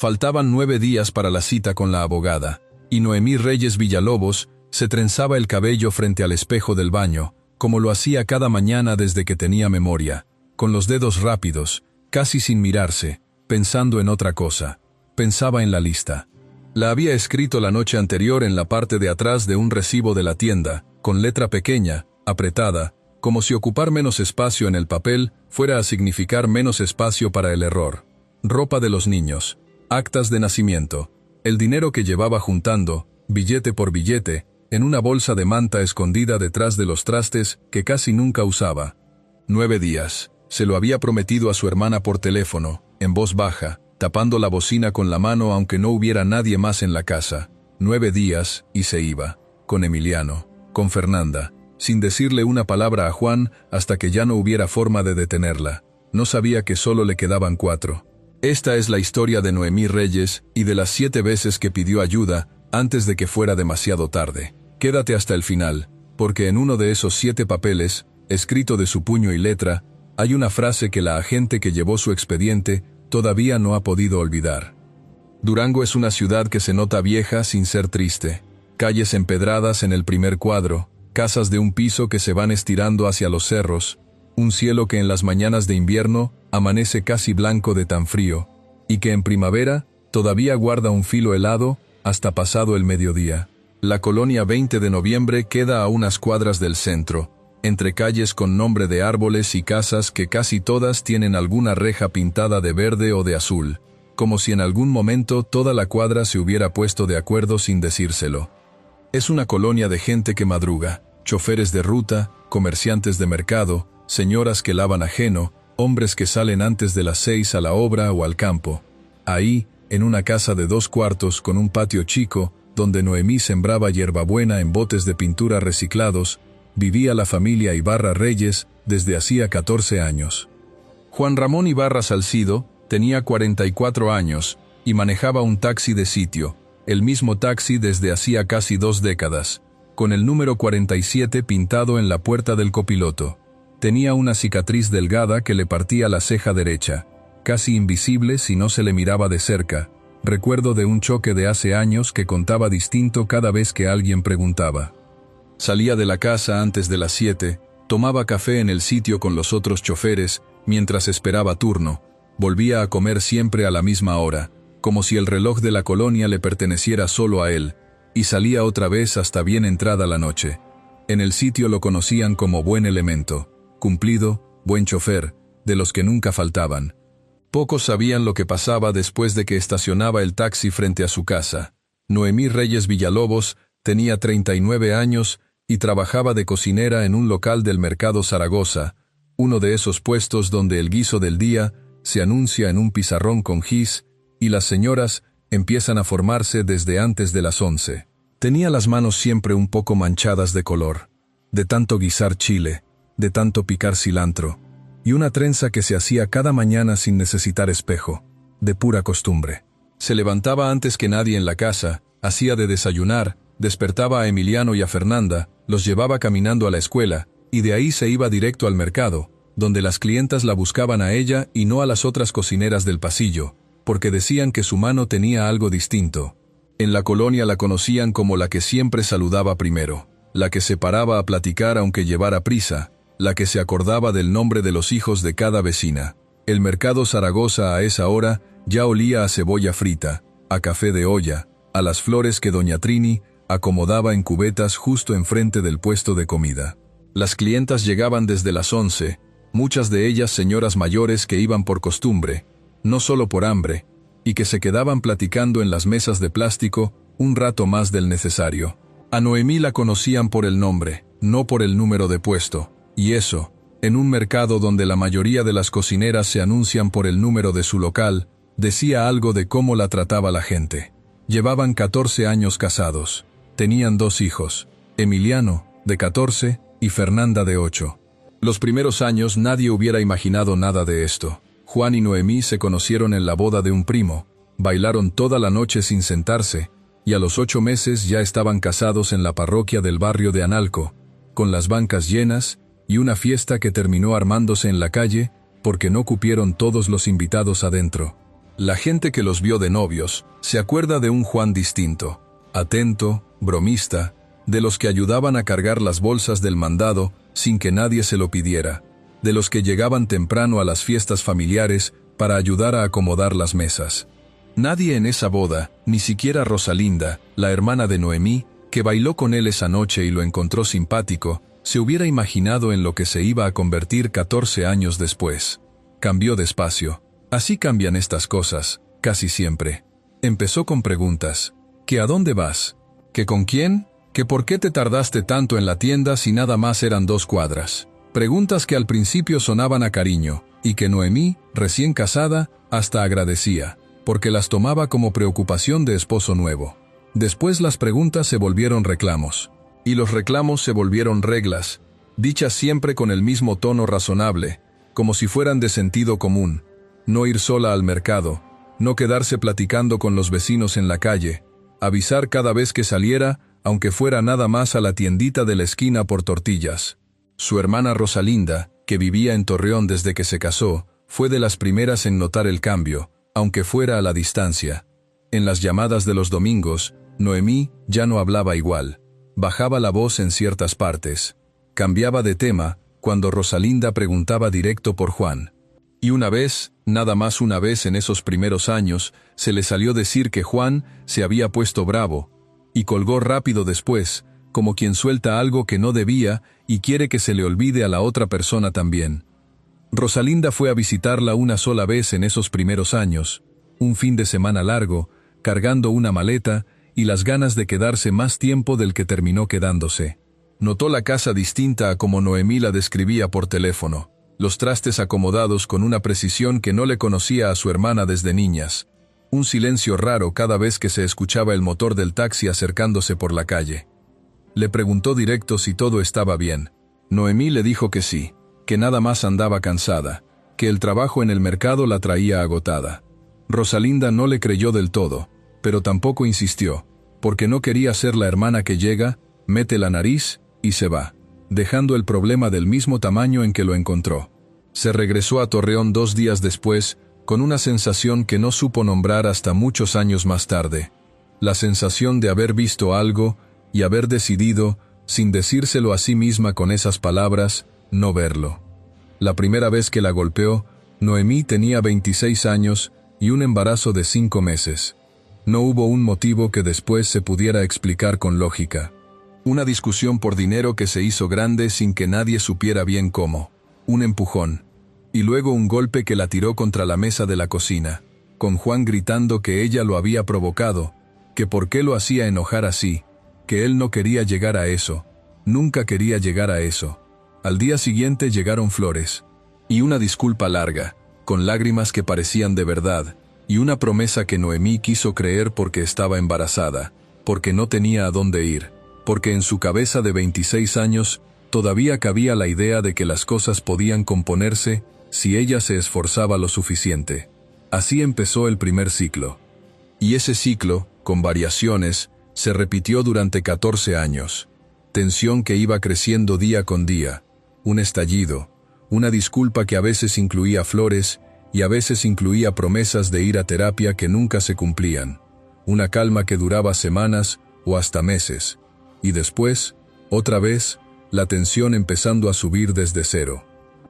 Faltaban 9 días para la cita con la abogada, y Noemí Reyes Villalobos se trenzaba el cabello frente al espejo del baño, como lo hacía cada mañana desde que tenía memoria, con los dedos rápidos, casi sin mirarse, pensando en otra cosa. Pensaba en la lista. La había escrito la noche anterior en la parte de atrás de un recibo de la tienda, con letra pequeña, apretada, como si ocupar menos espacio en el papel fuera a significar menos espacio para el error. Ropa de los niños, actas de nacimiento, el dinero que llevaba juntando, billete por billete, en una bolsa de manta escondida detrás de los trastes que casi nunca usaba. 9 días. Se lo había prometido a su hermana por teléfono, en voz baja, tapando la bocina con la mano aunque no hubiera nadie más en la casa. 9 días, y se iba. Con Emiliano, con Fernanda, sin decirle una palabra a Juan hasta que ya no hubiera forma de detenerla. No sabía que solo le quedaban 4. Esta es la historia de Noemí Reyes y de las 7 veces que pidió ayuda antes de que fuera demasiado tarde. Quédate hasta el final, porque en uno de esos 7 papeles, escrito de su puño y letra, hay una frase que la agente que llevó su expediente todavía no ha podido olvidar. Durango es una ciudad que se nota vieja sin ser triste. Calles empedradas en el primer cuadro, casas de un piso que se van estirando hacia los cerros, un cielo que en las mañanas de invierno amanece casi blanco de tan frío, y que en primavera todavía guarda un filo helado hasta pasado el mediodía. La colonia 20 de noviembre queda a unas cuadras del centro, entre calles con nombre de árboles y casas que casi todas tienen alguna reja pintada de verde o de azul, como si en algún momento toda la cuadra se hubiera puesto de acuerdo sin decírselo. Es una colonia de gente que madruga, choferes de ruta, comerciantes de mercado, señoras que lavan ajeno, hombres que salen antes de las 6 a la obra o al campo. Ahí, en una casa de 2 cuartos con un patio chico, donde Noemí sembraba hierbabuena en botes de pintura reciclados, vivía la familia Ibarra Reyes desde hacía 14 años. Juan Ramón Ibarra Salcido tenía 44 años y manejaba un taxi de sitio, el mismo taxi desde hacía casi 2 décadas, con el número 47 pintado en la puerta del copiloto. Tenía una cicatriz delgada que le partía la ceja derecha, casi invisible si no se le miraba de cerca, recuerdo de un choque de hace años que contaba distinto cada vez que alguien preguntaba. Salía de la casa antes de las 7, tomaba café en el sitio con los otros choferes mientras esperaba turno, volvía a comer siempre a la misma hora, como si el reloj de la colonia le perteneciera solo a él, y salía otra vez hasta bien entrada la noche. En el sitio lo conocían como buen elemento, cumplido, buen chofer, de los que nunca faltaban. Pocos sabían lo que pasaba después de que estacionaba el taxi frente a su casa. Noemí Reyes Villalobos tenía 39 años y trabajaba de cocinera en un local del mercado Zaragoza, uno de esos puestos donde el guiso del día se anuncia en un pizarrón con gis y las señoras empiezan a formarse desde antes de las 11. Tenía las manos siempre un poco manchadas de color, de tanto guisar chile, de tanto picar cilantro, y una trenza que se hacía cada mañana sin necesitar espejo, de pura costumbre. Se levantaba antes que nadie en la casa, hacía de desayunar, despertaba a Emiliano y a Fernanda, los llevaba caminando a la escuela, y de ahí se iba directo al mercado, donde las clientas la buscaban a ella y no a las otras cocineras del pasillo, porque decían que su mano tenía algo distinto. En la colonia la conocían como la que siempre saludaba primero, la que se paraba a platicar aunque llevara prisa, la que se acordaba del nombre de los hijos de cada vecina. El mercado Zaragoza a esa hora ya olía a cebolla frita, a café de olla, a las flores que doña Trini acomodaba en cubetas justo enfrente del puesto de comida. Las clientas llegaban desde las 11, muchas de ellas señoras mayores que iban por costumbre, no solo por hambre, y que se quedaban platicando en las mesas de plástico un rato más del necesario. A Noemí la conocían por el nombre, no por el número de puesto. Y eso, en un mercado donde la mayoría de las cocineras se anuncian por el número de su local, decía algo de cómo la trataba la gente. Llevaban 14 años casados. Tenían 2 hijos, Emiliano, de 14, y Fernanda, de 8. Los primeros años nadie hubiera imaginado nada de esto. Juan y Noemí se conocieron en la boda de un primo, bailaron toda la noche sin sentarse, y a los 8 meses ya estaban casados en la parroquia del barrio de Analco, con las bancas llenas, y una fiesta que terminó armándose en la calle porque no cupieron todos los invitados adentro. La gente que los vio de novios se acuerda de un Juan distinto, atento, bromista, de los que ayudaban a cargar las bolsas del mandado sin que nadie se lo pidiera, de los que llegaban temprano a las fiestas familiares para ayudar a acomodar las mesas. Nadie en esa boda, ni siquiera Rosalinda, la hermana de Noemí, que bailó con él esa noche y lo encontró simpático, se hubiera imaginado en lo que se iba a convertir 14 años después. Cambió despacio. Así cambian estas cosas, casi siempre. Empezó con preguntas. ¿Que a dónde vas? ¿Que con quién? ¿Que por qué te tardaste tanto en la tienda si nada más eran 2 cuadras? Preguntas que al principio sonaban a cariño, y que Noemí, recién casada, hasta agradecía, porque las tomaba como preocupación de esposo nuevo. Después las preguntas se volvieron reclamos. Y los reclamos se volvieron reglas, dichas siempre con el mismo tono razonable, como si fueran de sentido común. No ir sola al mercado, no quedarse platicando con los vecinos en la calle, avisar cada vez que saliera, aunque fuera nada más a la tiendita de la esquina por tortillas. Su hermana Rosalinda, que vivía en Torreón desde que se casó, fue de las primeras en notar el cambio, aunque fuera a la distancia. En las llamadas de los domingos, Noemí ya no hablaba igual. Bajaba la voz en ciertas partes. Cambiaba de tema cuando Rosalinda preguntaba directo por Juan. Y una vez, nada más una vez en esos primeros años, se le salió decir que Juan se había puesto bravo, y colgó rápido después, como quien suelta algo que no debía y quiere que se le olvide a la otra persona también. Rosalinda fue a visitarla una sola vez en esos primeros años, un fin de semana largo, cargando una maleta y las ganas de quedarse más tiempo del que terminó quedándose. Notó la casa distinta a como Noemí la describía por teléfono, los trastes acomodados con una precisión que no le conocía a su hermana desde niñas, un silencio raro cada vez que se escuchaba el motor del taxi acercándose por la calle. Le preguntó directo si todo estaba bien. Noemí le dijo que sí, que nada más andaba cansada, que el trabajo en el mercado la traía agotada. Rosalinda no le creyó del todo, pero tampoco insistió, porque no quería ser la hermana que llega, mete la nariz y se va, dejando el problema del mismo tamaño en que lo encontró. Se regresó a Torreón 2 días después, con una sensación que no supo nombrar hasta muchos años más tarde. La sensación de haber visto algo y haber decidido, sin decírselo a sí misma con esas palabras, no verlo. La primera vez que la golpeó, Noemí tenía 26 años y un embarazo de 5 meses. No hubo un motivo que después se pudiera explicar con lógica. Una discusión por dinero que se hizo grande sin que nadie supiera bien cómo. Un empujón. Y luego un golpe que la tiró contra la mesa de la cocina, con Juan gritando que ella lo había provocado, que por qué lo hacía enojar así, que él no quería llegar a eso, nunca quería llegar a eso. Al día siguiente llegaron flores, y una disculpa larga, con lágrimas que parecían de verdad, y una promesa que Noemí quiso creer porque estaba embarazada, porque no tenía a dónde ir, porque en su cabeza de 26 años todavía cabía la idea de que las cosas podían componerse si ella se esforzaba lo suficiente. Así empezó el primer ciclo. Y ese ciclo, con variaciones, se repitió durante 14 años. Tensión que iba creciendo día con día, un estallido, una disculpa que a veces incluía flores y a veces incluía promesas de ir a terapia que nunca se cumplían, una calma que duraba semanas o hasta meses, y después, otra vez, la tensión empezando a subir desde cero.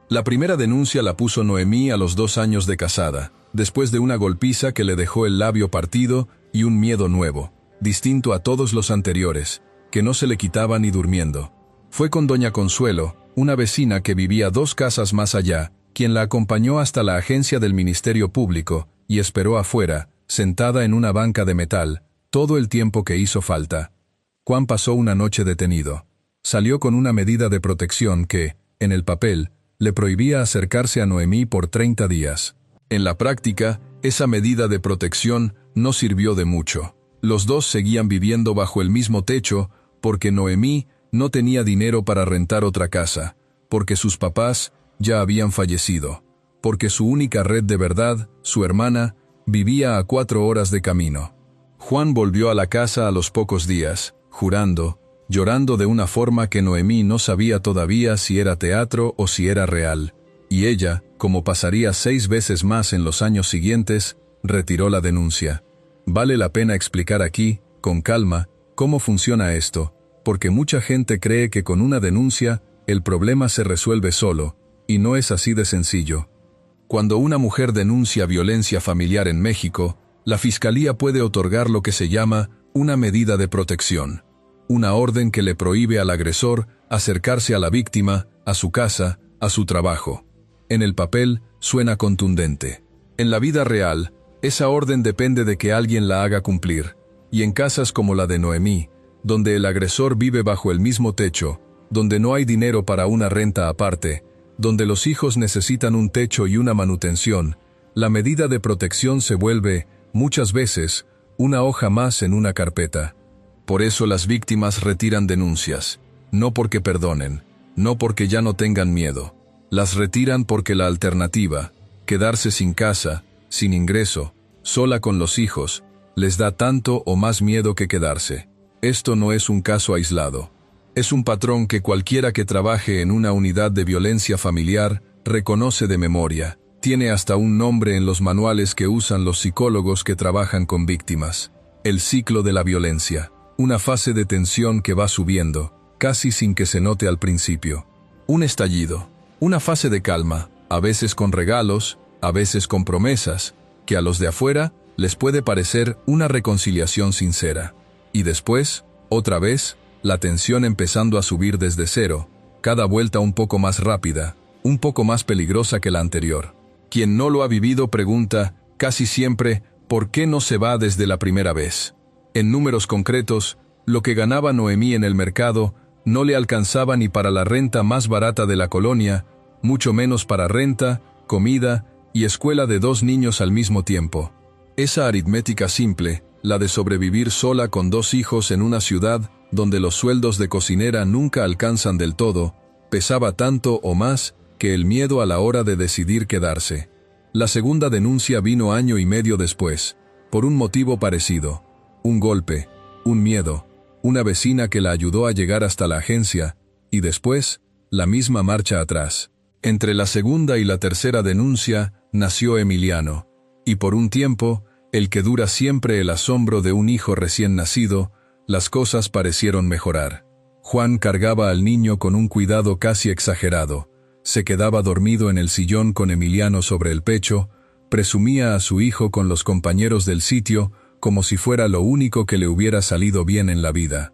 La primera denuncia la puso Noemí a los 2 años de casada, después de una golpiza que le dejó el labio partido y un miedo nuevo, distinto a todos los anteriores, que no se le quitaba ni durmiendo. Fue con doña Consuelo, una vecina que vivía 2 casas más allá, quien la acompañó hasta la agencia del Ministerio Público y esperó afuera, sentada en una banca de metal, todo el tiempo que hizo falta. Juan pasó una noche detenido. Salió con una medida de protección que, en el papel, le prohibía acercarse a Noemí por 30 días. En la práctica, esa medida de protección no sirvió de mucho. Los dos seguían viviendo bajo el mismo techo porque Noemí no tenía dinero para rentar otra casa, porque sus papás ya habían fallecido, porque su única red de verdad, su hermana, vivía a 4 horas de camino. Juan volvió a la casa a los pocos días, jurando, llorando de una forma que Noemí no sabía todavía si era teatro o si era real, y ella, como pasaría 6 veces más en los años siguientes, retiró la denuncia. Vale la pena explicar aquí, con calma, cómo funciona esto, porque mucha gente cree que con una denuncia, el problema se resuelve solo, y no es así de sencillo. Cuando una mujer denuncia violencia familiar en México, la Fiscalía puede otorgar lo que se llama una medida de protección, una orden que le prohíbe al agresor acercarse a la víctima, a su casa, a su trabajo. En el papel, suena contundente. En la vida real, esa orden depende de que alguien la haga cumplir, y en casas como la de Noemí, donde el agresor vive bajo el mismo techo, donde no hay dinero para una renta aparte, donde los hijos necesitan un techo y una manutención, la medida de protección se vuelve, muchas veces, una hoja más en una carpeta. Por eso las víctimas retiran denuncias, no porque perdonen, no porque ya no tengan miedo. Las retiran porque la alternativa, quedarse sin casa, sin ingreso, sola con los hijos, les da tanto o más miedo que quedarse. Esto no es un caso aislado. Es un patrón que cualquiera que trabaje en una unidad de violencia familiar reconoce de memoria. Tiene hasta un nombre en los manuales que usan los psicólogos que trabajan con víctimas. El ciclo de la violencia. Una fase de tensión que va subiendo, casi sin que se note al principio. Un estallido. Una fase de calma, a veces con regalos, a veces con promesas, que a los de afuera les puede parecer una reconciliación sincera. Y después, otra vez, la tensión empezando a subir desde cero, cada vuelta un poco más rápida, un poco más peligrosa que la anterior. Quien no lo ha vivido pregunta, casi siempre, ¿por qué no se va desde la primera vez? En números concretos, lo que ganaba Noemí en el mercado no le alcanzaba ni para la renta más barata de la colonia, mucho menos para renta, comida y escuela de 2 niños al mismo tiempo. Esa aritmética simple, la de sobrevivir sola con 2 hijos en una ciudad donde los sueldos de cocinera nunca alcanzan del todo, pesaba tanto o más que el miedo a la hora de decidir quedarse. La segunda denuncia vino año y medio después, por un motivo parecido. Un golpe, un miedo, una vecina que la ayudó a llegar hasta la agencia, y después, la misma marcha atrás. Entre la segunda y la tercera denuncia, nació Emiliano, y por un tiempo, el que dura siempre el asombro de un hijo recién nacido, las cosas parecieron mejorar. Juan cargaba al niño con un cuidado casi exagerado, se quedaba dormido en el sillón con Emiliano sobre el pecho, presumía a su hijo con los compañeros del sitio como si fuera lo único que le hubiera salido bien en la vida.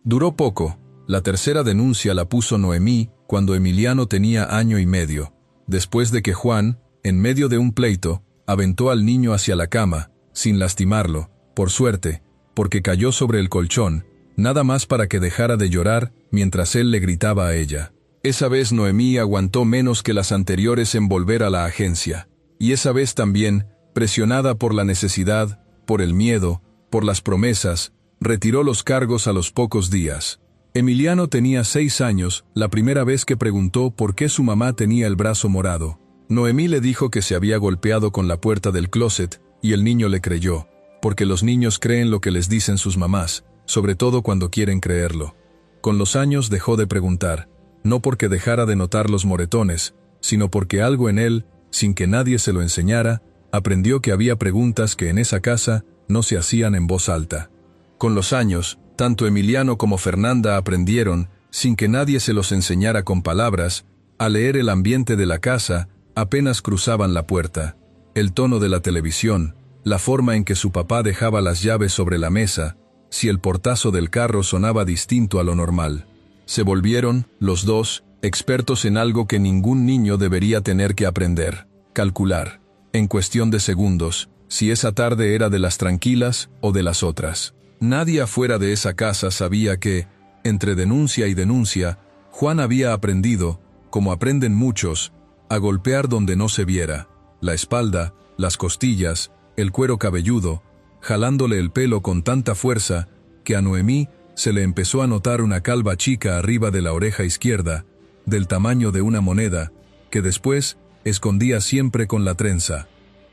Duró poco. La tercera denuncia la puso Noemí cuando Emiliano tenía año y medio, después de que Juan, en medio de un pleito, aventó al niño hacia la cama, sin lastimarlo, por suerte, porque cayó sobre el colchón, nada más para que dejara de llorar mientras él le gritaba a ella. Esa vez Noemí aguantó menos que las anteriores en volver a la agencia, y esa vez también, presionada por la necesidad, por el miedo, por las promesas, retiró los cargos a los pocos días. Emiliano tenía 6 años, la primera vez que preguntó por qué su mamá tenía el brazo morado. Noemí le dijo que se había golpeado con la puerta del closet, y el niño le creyó, porque los niños creen lo que les dicen sus mamás, sobre todo cuando quieren creerlo. Con los años dejó de preguntar, no porque dejara de notar los moretones, sino porque algo en él, sin que nadie se lo enseñara, aprendió que había preguntas que en esa casa no se hacían en voz alta. Con los años, tanto Emiliano como Fernanda aprendieron, sin que nadie se los enseñara con palabras, a leer el ambiente de la casa apenas cruzaban la puerta, el tono de la televisión, la forma en que su papá dejaba las llaves sobre la mesa, si el portazo del carro sonaba distinto a lo normal. Se volvieron, los dos, expertos en algo que ningún niño debería tener que aprender: calcular, en cuestión de segundos, si esa tarde era de las tranquilas o de las otras. Nadie afuera de esa casa sabía que, entre denuncia y denuncia, Juan había aprendido, como aprenden muchos, a golpear donde no se viera, la espalda, las costillas, el cuero cabelludo, jalándole el pelo con tanta fuerza que a Noemí se le empezó a notar una calva chica arriba de la oreja izquierda, del tamaño de una moneda, que después escondía siempre con la trenza.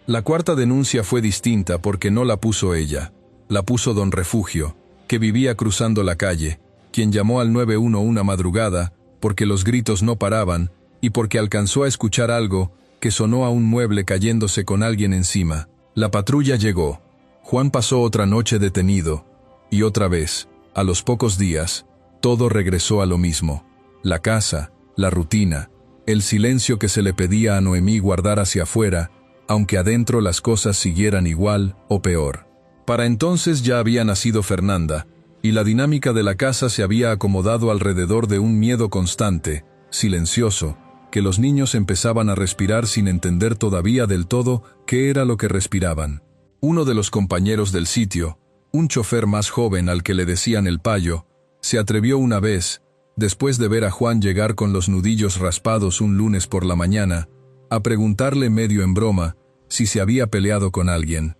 La cuarta denuncia fue distinta porque no la puso ella. La puso don Refugio, que vivía cruzando la calle, quien llamó al 911 una madrugada, porque los gritos no paraban, y porque alcanzó a escuchar algo que sonó a un mueble cayéndose con alguien encima. La patrulla llegó. Juan pasó otra noche detenido. Y otra vez, a los pocos días, todo regresó a lo mismo. La casa, la rutina, el silencio que se le pedía a Noemí guardar hacia afuera, aunque adentro las cosas siguieran igual o peor. Para entonces ya había nacido Fernanda, y la dinámica de la casa se había acomodado alrededor de un miedo constante, silencioso, que los niños empezaban a respirar sin entender todavía del todo qué era lo que respiraban. Uno de los compañeros del sitio, un chofer más joven al que le decían el payo, se atrevió una vez, después de ver a Juan llegar con los nudillos raspados un lunes por la mañana, a preguntarle medio en broma si se había peleado con alguien.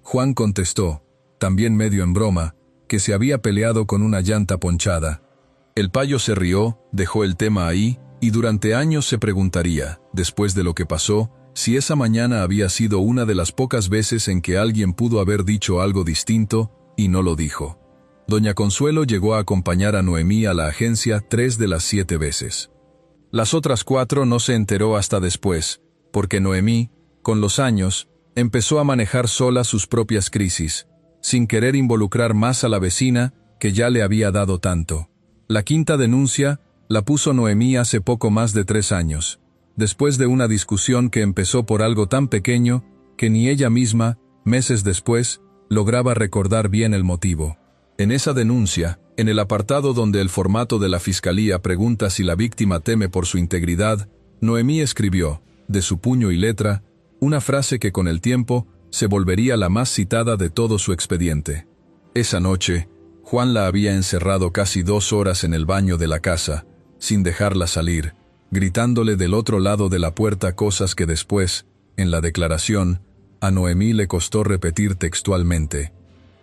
Juan contestó, también medio en broma, que se había peleado con una llanta ponchada. El payo se rió, dejó el tema ahí, y durante años se preguntaría, después de lo que pasó, si esa mañana había sido una de las pocas veces en que alguien pudo haber dicho algo distinto, y no lo dijo. Doña Consuelo llegó a acompañar a Noemí a la agencia 3 de las 7 veces. Las otras 4 no se enteró hasta después, porque Noemí, con los años, empezó a manejar sola sus propias crisis, sin querer involucrar más a la vecina que ya le había dado tanto. La quinta denuncia la puso Noemí hace poco más de 3 años, después de una discusión que empezó por algo tan pequeño que ni ella misma, meses después, lograba recordar bien el motivo. En esa denuncia, en el apartado donde el formato de la fiscalía pregunta si la víctima teme por su integridad, Noemí escribió, de su puño y letra, una frase que con el tiempo se volvería la más citada de todo su expediente. Esa noche, Juan la había encerrado casi 2 horas en el baño de la casa, sin dejarla salir, gritándole del otro lado de la puerta cosas que después, en la declaración, a Noemí le costó repetir textualmente.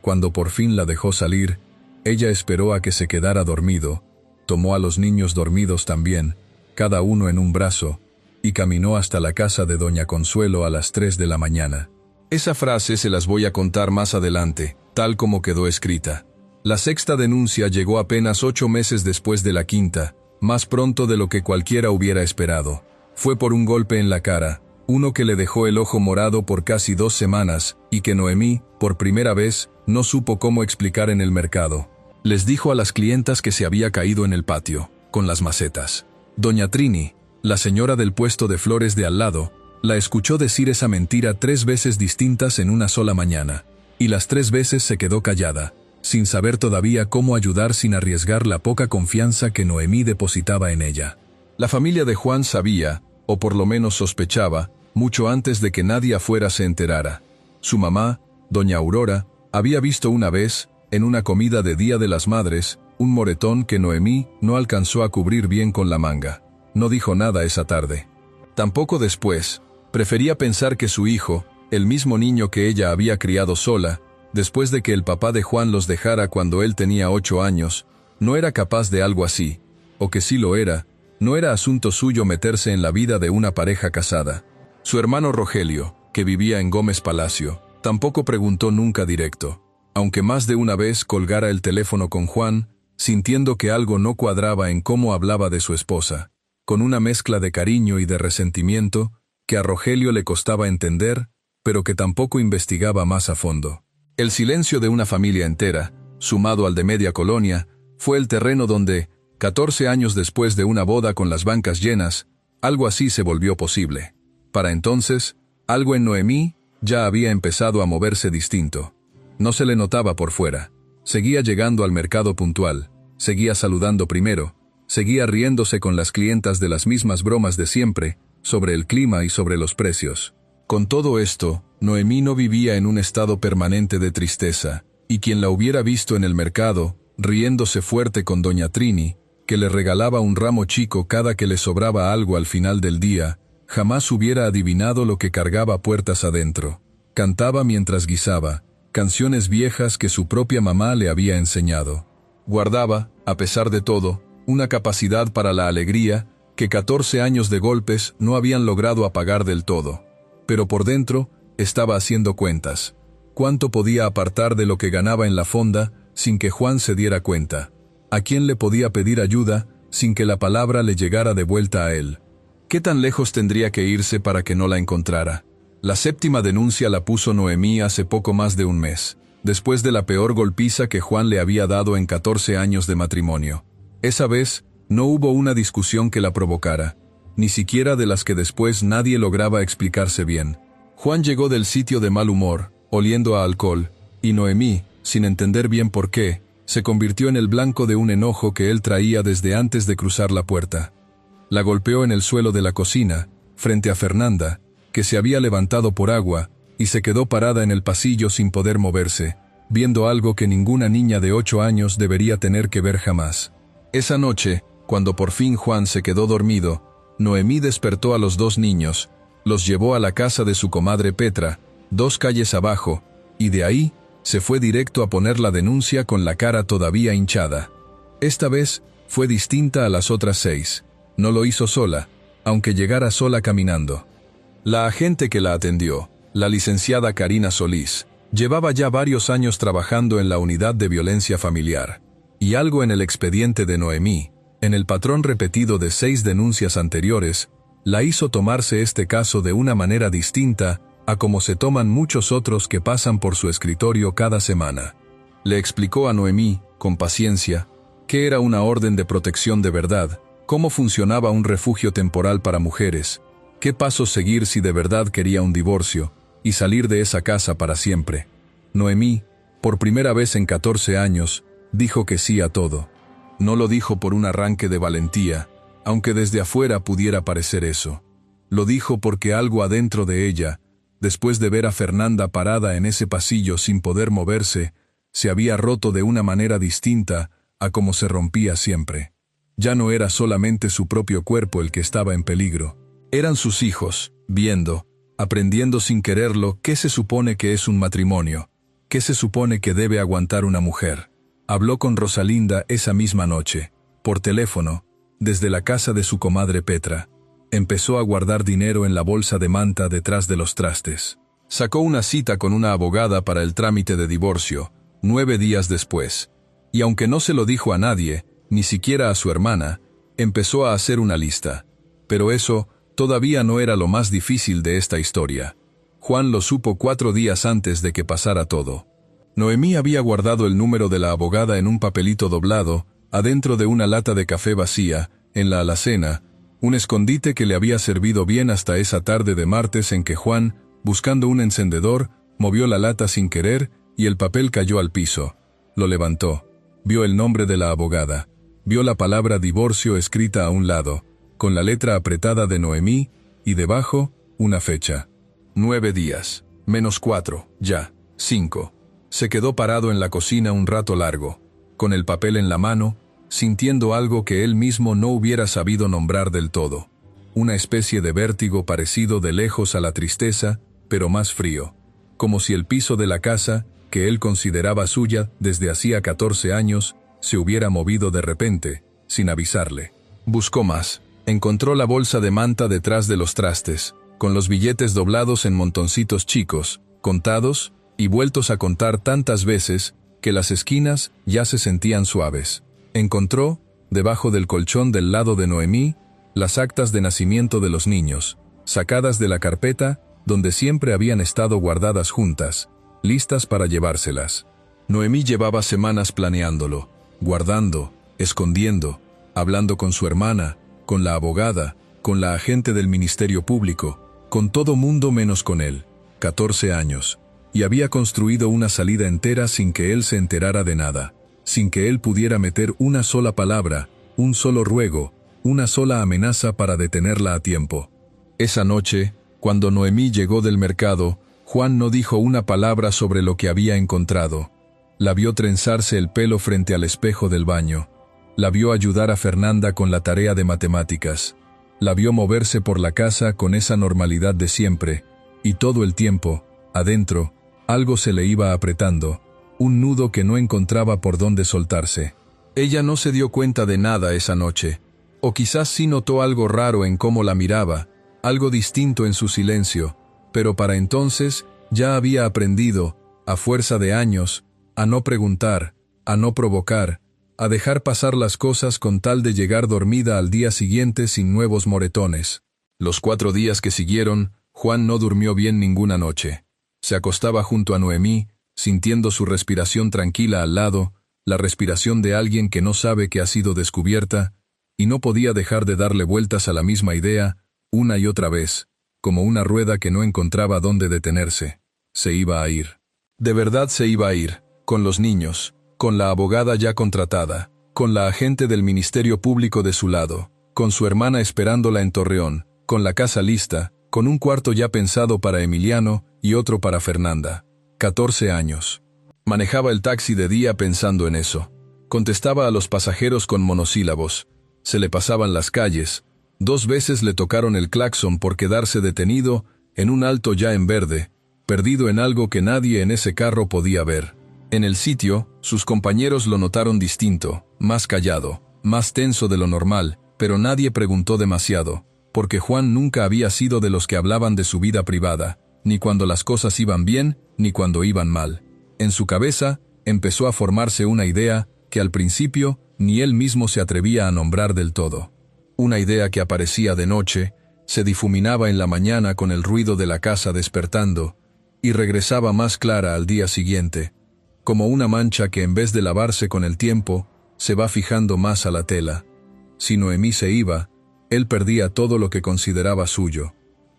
Cuando por fin la dejó salir, ella esperó a que se quedara dormido, tomó a los niños dormidos también, cada uno en un brazo, y caminó hasta la casa de Doña Consuelo a las 3 de la mañana. Esa frase se las voy a contar más adelante, tal como quedó escrita. La sexta denuncia llegó apenas 8 meses después de la quinta, más pronto de lo que cualquiera hubiera esperado. Fue por un golpe en la cara, uno que le dejó el ojo morado por casi 2 semanas, y que Noemí, por primera vez, no supo cómo explicar en el mercado. Les dijo a las clientas que se había caído en el patio, con las macetas. Doña Trini, la señora del puesto de flores de al lado, la escuchó decir esa mentira 3 veces distintas en una sola mañana, y las 3 veces se quedó callada, sin saber todavía cómo ayudar sin arriesgar la poca confianza que Noemí depositaba en ella. La familia de Juan sabía, o por lo menos sospechaba, mucho antes de que nadie afuera se enterara. Su mamá, doña Aurora, había visto una vez, en una comida de Día de las Madres, un moretón que Noemí no alcanzó a cubrir bien con la manga. No dijo nada esa tarde. Tampoco después. Prefería pensar que su hijo, el mismo niño que ella había criado sola, después de que el papá de Juan los dejara cuando él tenía 8 años, no era capaz de algo así, o que si lo era, no era asunto suyo meterse en la vida de una pareja casada. Su hermano Rogelio, que vivía en Gómez Palacio, tampoco preguntó nunca directo, aunque más de una vez colgara el teléfono con Juan, sintiendo que algo no cuadraba en cómo hablaba de su esposa, con una mezcla de cariño y de resentimiento, que a Rogelio le costaba entender, pero que tampoco investigaba más a fondo. El silencio de una familia entera, sumado al de media colonia, fue el terreno donde, 14 años después de una boda con las bancas llenas, algo así se volvió posible. Para entonces, algo en Noemí ya había empezado a moverse distinto. No se le notaba por fuera. Seguía llegando al mercado puntual, seguía saludando primero, seguía riéndose con las clientas de las mismas bromas de siempre, sobre el clima y sobre los precios. Con todo esto, Noemí no vivía en un estado permanente de tristeza, y quien la hubiera visto en el mercado, riéndose fuerte con doña Trini, que le regalaba un ramo chico cada que le sobraba algo al final del día, jamás hubiera adivinado lo que cargaba puertas adentro. Cantaba mientras guisaba, canciones viejas que su propia mamá le había enseñado. Guardaba, a pesar de todo, una capacidad para la alegría que 14 años de golpes no habían logrado apagar del todo. Pero por dentro, estaba haciendo cuentas. ¿Cuánto podía apartar de lo que ganaba en la fonda sin que Juan se diera cuenta? ¿A quién le podía pedir ayuda sin que la palabra le llegara de vuelta a él? ¿Qué tan lejos tendría que irse para que no la encontrara? La séptima denuncia la puso Noemí hace poco más de un mes, después de la peor golpiza que Juan le había dado en 14 años de matrimonio. Esa vez, no hubo una discusión que la provocara, ni siquiera de las que después nadie lograba explicarse bien. Juan llegó del sitio de mal humor, oliendo a alcohol, y Noemí, sin entender bien por qué, se convirtió en el blanco de un enojo que él traía desde antes de cruzar la puerta. La golpeó en el suelo de la cocina, frente a Fernanda, que se había levantado por agua, y se quedó parada en el pasillo sin poder moverse, viendo algo que ninguna niña de 8 años debería tener que ver jamás. Esa noche, cuando por fin Juan se quedó dormido, Noemí despertó a los 2 niños, los llevó a la casa de su comadre Petra, 2 calles abajo, y de ahí se fue directo a poner la denuncia con la cara todavía hinchada. Esta vez fue distinta a las otras 6. No lo hizo sola, aunque llegara sola caminando. La agente que la atendió, la licenciada Karina Solís, llevaba ya varios años trabajando en la unidad de violencia familiar, y algo en el expediente de Noemí, en el patrón repetido de 6 denuncias anteriores, la hizo tomarse este caso de una manera distinta a como se toman muchos otros que pasan por su escritorio cada semana. Le explicó a Noemí, con paciencia, qué era una orden de protección de verdad, cómo funcionaba un refugio temporal para mujeres, qué pasos seguir si de verdad quería un divorcio, y salir de esa casa para siempre. Noemí, por primera vez en 14 años, dijo que sí a todo. No lo dijo por un arranque de valentía, aunque desde afuera pudiera parecer eso. Lo dijo porque algo adentro de ella, después de ver a Fernanda parada en ese pasillo sin poder moverse, se había roto de una manera distinta a como se rompía siempre. Ya no era solamente su propio cuerpo el que estaba en peligro. Eran sus hijos, viendo, aprendiendo sin quererlo qué se supone que es un matrimonio, qué se supone que debe aguantar una mujer. Habló con Rosalinda esa misma noche, por teléfono, desde la casa de su comadre Petra. Empezó a guardar dinero en la bolsa de manta detrás de los trastes. Sacó una cita con una abogada para el trámite de divorcio, 9 días después. Y aunque no se lo dijo a nadie, ni siquiera a su hermana, empezó a hacer una lista. Pero eso todavía no era lo más difícil de esta historia. Juan lo supo 4 días antes de que pasara todo. Noemí había guardado el número de la abogada en un papelito doblado, adentro de una lata de café vacía, en la alacena, un escondite que le había servido bien hasta esa tarde de martes en que Juan, buscando un encendedor, movió la lata sin querer y el papel cayó al piso. Lo levantó. Vio el nombre de la abogada. Vio la palabra divorcio escrita a un lado, con la letra apretada de Noemí, y debajo, una fecha. 9 días. -4, ya. 5. Se quedó parado en la cocina un rato largo, con el papel en la mano, sintiendo algo que él mismo no hubiera sabido nombrar del todo. Una especie de vértigo parecido de lejos a la tristeza, pero más frío. Como si el piso de la casa, que él consideraba suya desde hacía 14 años, se hubiera movido de repente, sin avisarle. Buscó más. Encontró la bolsa de manta detrás de los trastes, con los billetes doblados en montoncitos chicos, contados y vueltos a contar tantas veces que las esquinas ya se sentían suaves. Encontró, debajo del colchón del lado de Noemí, las actas de nacimiento de los niños, sacadas de la carpeta donde siempre habían estado guardadas juntas, listas para llevárselas. Noemí llevaba semanas planeándolo, guardando, escondiendo, hablando con su hermana, con la abogada, con la agente del Ministerio Público, con todo mundo menos con él. 14 años. Y había construido una salida entera sin que él se enterara de nada, sin que él pudiera meter una sola palabra, un solo ruego, una sola amenaza para detenerla a tiempo. Esa noche, cuando Noemí llegó del mercado, Juan no dijo una palabra sobre lo que había encontrado. La vio trenzarse el pelo frente al espejo del baño. La vio ayudar a Fernanda con la tarea de matemáticas. La vio moverse por la casa con esa normalidad de siempre, y todo el tiempo, adentro, algo se le iba apretando, un nudo que no encontraba por dónde soltarse. Ella no se dio cuenta de nada esa noche, o quizás sí notó algo raro en cómo la miraba, algo distinto en su silencio, pero para entonces ya había aprendido, a fuerza de años, a no preguntar, a no provocar, a dejar pasar las cosas con tal de llegar dormida al día siguiente sin nuevos moretones. Los 4 días que siguieron Juan no durmió bien ninguna noche. Se acostaba junto a Noemí, sintiendo su respiración tranquila al lado, la respiración de alguien que no sabe que ha sido descubierta, y no podía dejar de darle vueltas a la misma idea, una y otra vez, como una rueda que no encontraba dónde detenerse. Se iba a ir. De verdad se iba a ir, con los niños, con la abogada ya contratada, con la agente del Ministerio Público de su lado, con su hermana esperándola en Torreón, con la casa lista, con un cuarto ya pensado para Emiliano y otro para Fernanda. 14 años. Manejaba el taxi de día pensando en eso. Contestaba a los pasajeros con monosílabos. Se le pasaban las calles. 2 veces le tocaron el claxon por quedarse detenido en un alto ya en verde, perdido en algo que nadie en ese carro podía ver. En el sitio, sus compañeros lo notaron distinto, más callado, más tenso de lo normal, pero nadie preguntó demasiado, porque Juan nunca había sido de los que hablaban de su vida privada, ni cuando las cosas iban bien, ni cuando iban mal. En su cabeza, empezó a formarse una idea que al principio ni él mismo se atrevía a nombrar del todo. Una idea que aparecía de noche, se difuminaba en la mañana con el ruido de la casa despertando, y regresaba más clara al día siguiente, como una mancha que en vez de lavarse con el tiempo, se va fijando más a la tela. Si Noemí se iba, él perdía todo lo que consideraba suyo.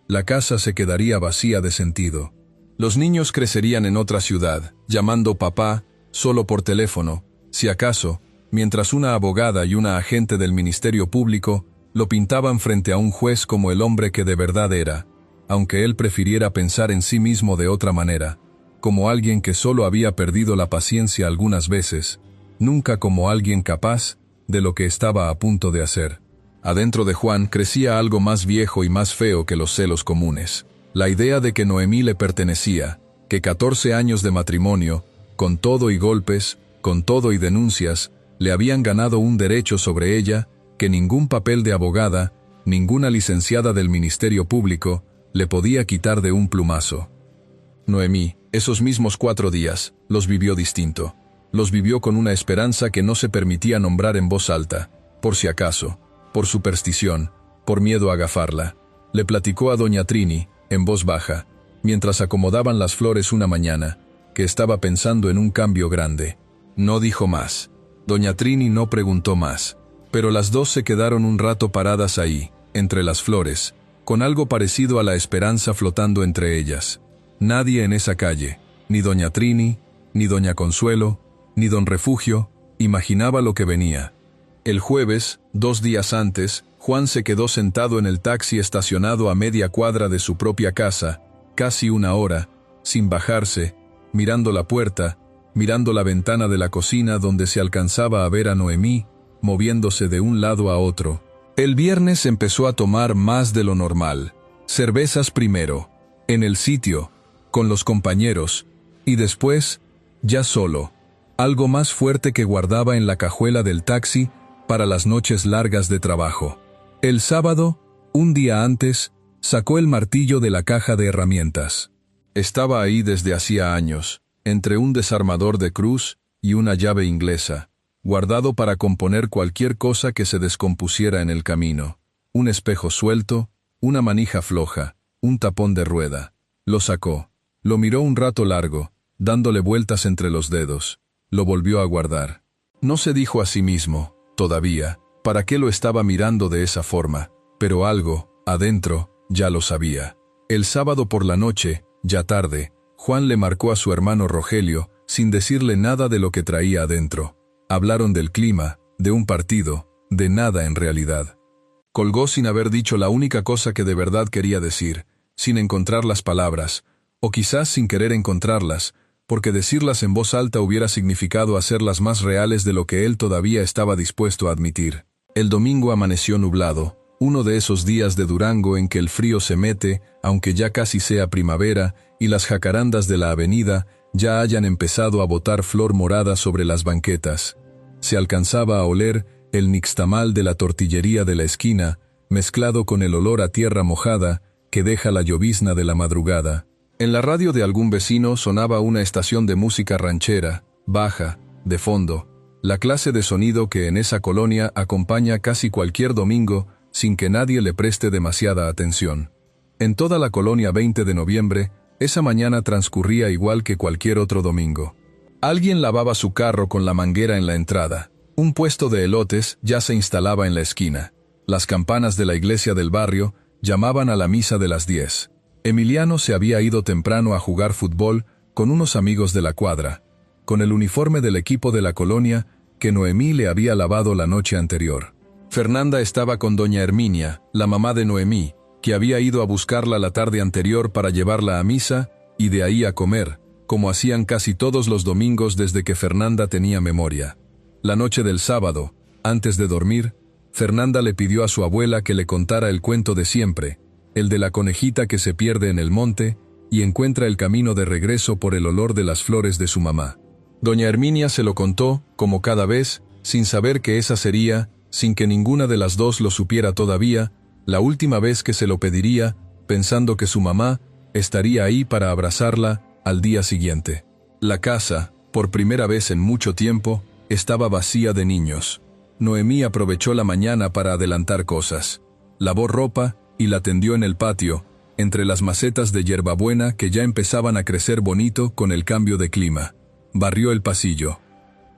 La casa se quedaría vacía de sentido. Los niños crecerían en otra ciudad, llamando papá, solo por teléfono, si acaso, mientras una abogada y una agente del Ministerio Público lo pintaban frente a un juez como el hombre que de verdad era, aunque él prefiriera pensar en sí mismo de otra manera, como alguien que solo había perdido la paciencia algunas veces, nunca como alguien capaz de lo que estaba a punto de hacer. Adentro de Juan crecía algo más viejo y más feo que los celos comunes. La idea de que Noemí le pertenecía, que 14 años de matrimonio, con todo y golpes, con todo y denuncias, le habían ganado un derecho sobre ella que ningún papel de abogada, ninguna licenciada del Ministerio Público, le podía quitar de un plumazo. Noemí, esos mismos 4 días, los vivió distinto. Los vivió con una esperanza que no se permitía nombrar en voz alta, por si acaso, por superstición, por miedo a agafarla. Le platicó a doña Trini, en voz baja, mientras acomodaban las flores una mañana, que estaba pensando en un cambio grande. No dijo más. Doña Trini no preguntó más, pero las dos se quedaron un rato paradas ahí, entre las flores, con algo parecido a la esperanza flotando entre ellas. Nadie en esa calle, ni doña Trini, ni doña Consuelo, ni don Refugio, imaginaba lo que venía. El jueves, 2 días antes, Juan se quedó sentado en el taxi estacionado a media cuadra de su propia casa, casi 1 hora, sin bajarse, mirando la puerta, mirando la ventana de la cocina donde se alcanzaba a ver a Noemí, moviéndose de un lado a otro. El viernes empezó a tomar más de lo normal. Cervezas primero, en el sitio, con los compañeros, y después, ya solo, algo más fuerte que guardaba en la cajuela del taxi para las noches largas de trabajo. El sábado, un día antes, sacó el martillo de la caja de herramientas. Estaba ahí desde hacía años, entre un desarmador de cruz y una llave inglesa, guardado para componer cualquier cosa que se descompusiera en el camino. Un espejo suelto, una manija floja, un tapón de rueda. Lo sacó, lo miró un rato largo, dándole vueltas entre los dedos. Lo volvió a guardar. No se dijo a sí mismo, todavía, para qué lo estaba mirando de esa forma, pero algo, adentro, ya lo sabía. El sábado por la noche, ya tarde, Juan le marcó a su hermano Rogelio, sin decirle nada de lo que traía adentro. Hablaron del clima, de un partido, de nada en realidad. Colgó sin haber dicho la única cosa que de verdad quería decir, sin encontrar las palabras, o quizás sin querer encontrarlas, porque decirlas en voz alta hubiera significado hacerlas más reales de lo que él todavía estaba dispuesto a admitir. El domingo amaneció nublado, uno de esos días de Durango en que el frío se mete, aunque ya casi sea primavera, y las jacarandas de la avenida ya hayan empezado a botar flor morada sobre las banquetas. Se alcanzaba a oler el nixtamal de la tortillería de la esquina, mezclado con el olor a tierra mojada que deja la llovizna de la madrugada. En la radio de algún vecino sonaba una estación de música ranchera, baja, de fondo, la clase de sonido que en esa colonia acompaña casi cualquier domingo sin que nadie le preste demasiada atención. En toda la colonia 20 de noviembre, esa mañana transcurría igual que cualquier otro domingo. Alguien lavaba su carro con la manguera en la entrada. Un puesto de elotes ya se instalaba en la esquina. Las campanas de la iglesia del barrio llamaban a la misa de las 10. Emiliano se había ido temprano a jugar fútbol con unos amigos de la cuadra, con el uniforme del equipo de la colonia que Noemí le había lavado la noche anterior. Fernanda estaba con doña Herminia, la mamá de Noemí, que había ido a buscarla la tarde anterior para llevarla a misa y de ahí a comer, como hacían casi todos los domingos desde que Fernanda tenía memoria. La noche del sábado, antes de dormir, Fernanda le pidió a su abuela que le contara el cuento de siempre, el de la conejita que se pierde en el monte y encuentra el camino de regreso por el olor de las flores de su mamá. Doña Herminia se lo contó, como cada vez, sin saber que esa sería, sin que ninguna de las dos lo supiera todavía, la última vez que se lo pediría, pensando que su mamá estaría ahí para abrazarla al día siguiente. La casa, por primera vez en mucho tiempo, estaba vacía de niños. Noemí aprovechó la mañana para adelantar cosas. Lavó ropa y la tendió en el patio, entre las macetas de hierbabuena que ya empezaban a crecer bonito con el cambio de clima. Barrió el pasillo.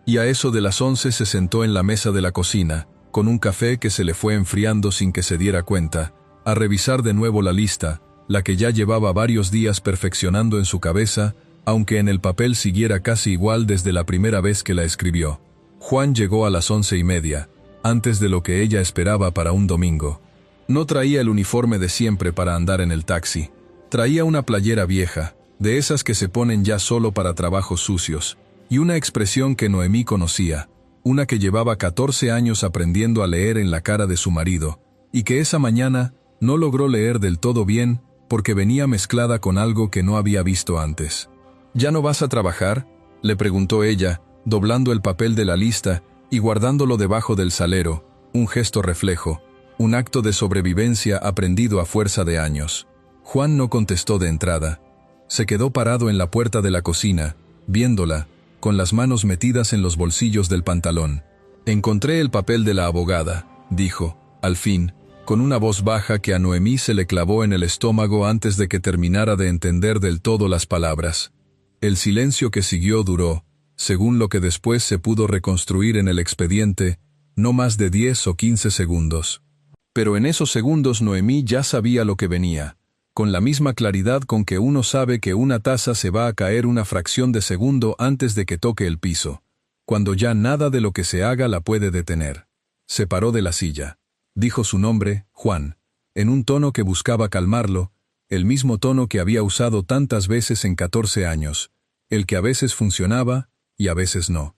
Y a eso de las 11 se sentó en la mesa de la cocina, con un café que se le fue enfriando sin que se diera cuenta, a revisar de nuevo la lista, la que ya llevaba varios días perfeccionando en su cabeza, aunque en el papel siguiera casi igual desde la primera vez que la escribió. Juan llegó a las 11:30, antes de lo que ella esperaba para un domingo. No traía el uniforme de siempre para andar en el taxi. Traía una playera vieja, de esas que se ponen ya solo para trabajos sucios, y una expresión que Noemí conocía, una que llevaba 14 años aprendiendo a leer en la cara de su marido, y que esa mañana no logró leer del todo bien porque venía mezclada con algo que no había visto antes. ¿Ya no vas a trabajar?, le preguntó ella, doblando el papel de la lista y guardándolo debajo del salero, un gesto reflejo, un acto de sobrevivencia aprendido a fuerza de años. Juan no contestó de entrada. Se quedó parado en la puerta de la cocina, viéndola, con las manos metidas en los bolsillos del pantalón. «Encontré el papel de la abogada», dijo, al fin, con una voz baja que a Noemí se le clavó en el estómago antes de que terminara de entender del todo las palabras. El silencio que siguió duró, según lo que después se pudo reconstruir en el expediente, no más de 10 o 15 segundos. Pero en esos segundos Noemí ya sabía lo que venía, con la misma claridad con que uno sabe que una taza se va a caer una fracción de segundo antes de que toque el piso, cuando ya nada de lo que se haga la puede detener. Se paró de la silla. Dijo su nombre, Juan, en un tono que buscaba calmarlo, el mismo tono que había usado tantas veces en 14 años, el que a veces funcionaba y a veces no.